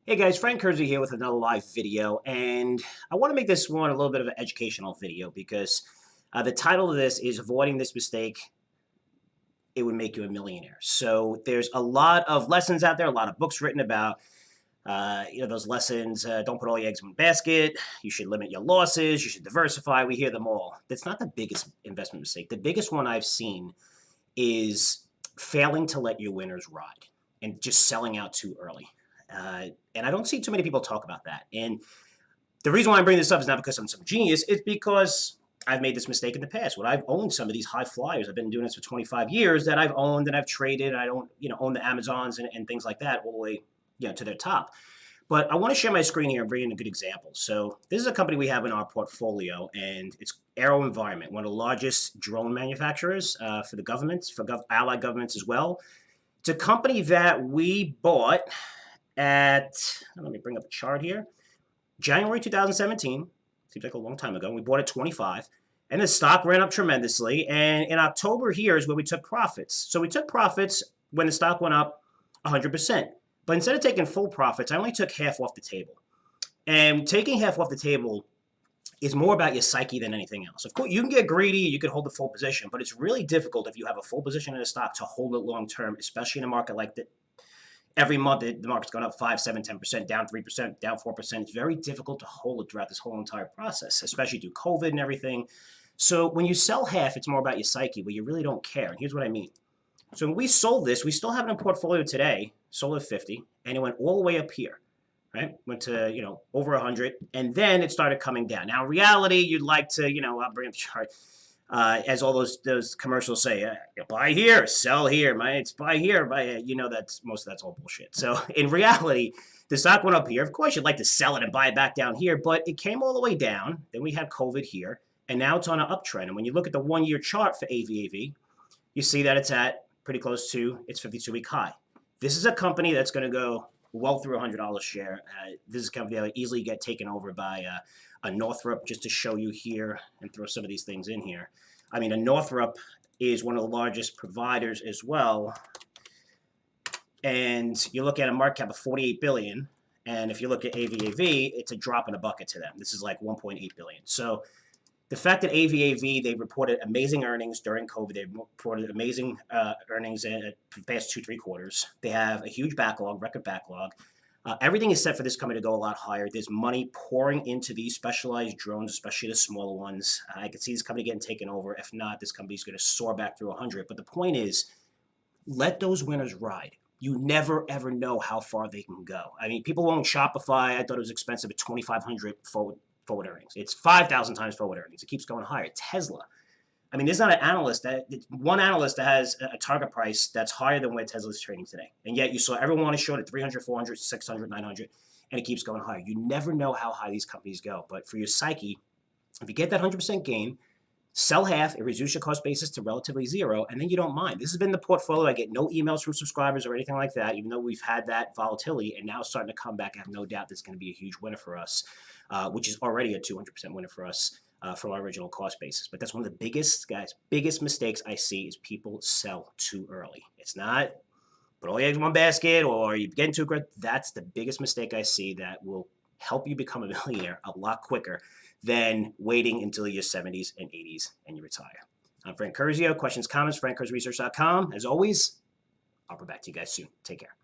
Hey guys, Frank Curzio here with another live video, and I want to make this one a little bit of an educational video because the title of this is Avoiding This Mistake, It Would Make You a Millionaire. So there's a lot of lessons out there, a lot of books written about, those lessons. Don't put all your eggs in one basket. You should limit your losses. You should diversify. We hear them all. That's not the biggest investment mistake. The biggest one I've seen is failing to let your winners ride and just selling out too early. And I don't see too many people talk about that. And the reason why I'm bringing this up is not because I'm some genius. It's because I've made this mistake in the past. When I've owned some of these high flyers, I've been doing this for 25 years, that I've owned and I've traded. And I don't, own the Amazons and things like that all the way, to their top. But I want to share my screen here and bring in a good example. So this is a company we have in our portfolio, and it's Aero Environment, one of the largest drone manufacturers for the governments, for allied governments as well. It's a company that we bought at, let me bring up a chart here, January 2017. Seems like a long time ago. We bought at 25, and the stock ran up tremendously. And in October here is where we took profits. So we took profits when the stock went up 100%. But instead of taking full profits, I only took half off the table. And taking half off the table is more about your psyche than anything else. Of course, you can get greedy, you can hold the full position, but it's really difficult if you have a full position in a stock to hold it long term, especially in a market like that. Every month, the market's gone up 5, 7, 10%, down 3%, down 4%. It's very difficult to hold it throughout this whole entire process, especially through COVID and everything. So when you sell half, it's more about your psyche, where you really don't care. And here's what I mean. So when we sold this, we still have it in portfolio today, sold at 50, and it went all the way up here, right? Went to, over 100, and then it started coming down. Now, in reality, you'd like to, I'll bring up the chart, as all those commercials say, buy here, sell here, it's buy here, buy, that's all bullshit. So in reality, the stock went up here. Of course, you'd like to sell it and buy it back down here, but it came all the way down. Then we had COVID here, and now it's on an uptrend. And when you look at the 1-year chart for AVAV, you see that it's at pretty close to its 52-week high. This is a company that's going to go well through $100 share. This is a company that would easily get taken over by a Northrop, just to show you here and throw some of these things in here. I mean, a Northrop is one of the largest providers as well. And you look at a market cap of $48 billion. And if you look at AVAV, it's a drop in a bucket to them. This is like $1.8 billion. So the fact that AVAV, they reported amazing earnings during COVID. They reported amazing earnings in the past 2-3 quarters. They have a huge backlog, record backlog. Everything is set for this company to go a lot higher. There's money pouring into these specialized drones, especially the smaller ones. I could see this company getting taken over. If not, this company's going to soar back through 100. But the point is, let those winners ride. You never, ever know how far they can go. I mean, people own Shopify. I thought it was expensive at 2,500 forward earnings. It's 5,000 times forward earnings. It keeps going higher. Tesla. I mean, there's not one analyst that has a target price that's higher than where Tesla's trading today. And yet you saw everyone is short at 300, 400, 600, 900, and it keeps going higher. You never know how high these companies go. But for your psyche, if you get that 100% gain, sell half, it reduces your cost basis to relatively zero, and then you don't mind. This has been the portfolio. I get no emails from subscribers or anything like that, even though we've had that volatility, and now it's starting to come back. I have no doubt this is going to be a huge winner for us, which is already a 200% winner for us from our original cost basis. But that's one of the biggest mistakes I see is people sell too early. It's not put all your eggs in one basket or you get into aggressive. That's the biggest mistake I see that will help you become a millionaire a lot quicker than waiting until your 70s and 80s and you retire. I'm Frank Curzio. Questions, comments, frankcurzresearch.com. As always, I'll be back to you guys soon. Take care.